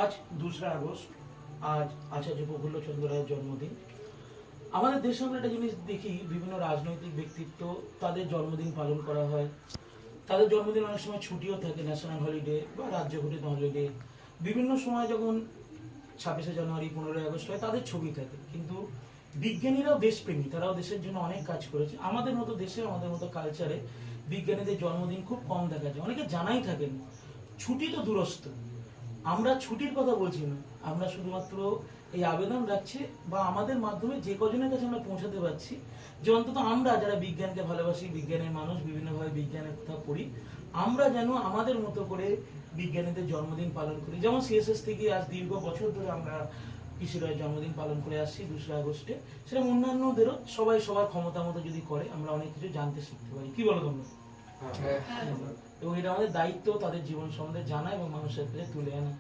আজ 2রা আগস্ট, আজ আচার্য প্রফুল্লচন্দ্র রায়ের জন্মদিন। আমাদের দেশে আমরা একটা জিনিস দেখি, বিভিন্ন রাজনৈতিক ব্যক্তিত্ব তাদের জন্মদিন পালন করা হয়। তাদের জন্মদিন অনেক সময় ছুটিও থাকে, ন্যাশনাল হলিডে বা রাজ্য ঘটিত হলিডে। বিভিন্ন সময় যখন 26শে জানুয়ারি, 15ই আগস্ট হয়, তাদের ছবি থাকে। কিন্তু বিজ্ঞানীরাও দেশপ্রেমী, তারাও দেশের জন্য অনেক কাজ করেছে। আমাদের মতো দেশে, আমাদের মতো কালচারে বিজ্ঞানীদের জন্মদিন খুব কম দেখা যায়, অনেকে জানাই থাকেন। ছুটি তো দূরস্থ, আমরা ছুটির কথা বলছি না, আমরা শুধুমাত্র এই আবেদন রাখছি বা আমাদের মাধ্যমে যে কজনের কাছে আমরা পৌঁছাতে পারছি, যে অন্তত আমরা যারা বিজ্ঞানকে ভালোবাসি, বিজ্ঞানের মানুষ, বিভিন্নভাবে বিজ্ঞানের কথা পড়ি, আমরা যেন আমাদের মতো করে বিজ্ঞানীদের জন্মদিন পালন করি। যেমন সিএসএস থেকে আজ দীর্ঘ বছর ধরে আমরা পিসি রায়ের জন্মদিন পালন করে আসছি 2রা আগস্টে। সেটা অন্যান্যদেরও সবাই সবার ক্ষমতা মতো যদি করে, আমরা অনেক কিছু জানতে শিখতে পারি। কি বলো তোমরা? এবং এটা আমাদের দায়িত্ব, তাদের জীবন সম্বন্ধে জানা এবং মানুষের কাছে তুলে আনা।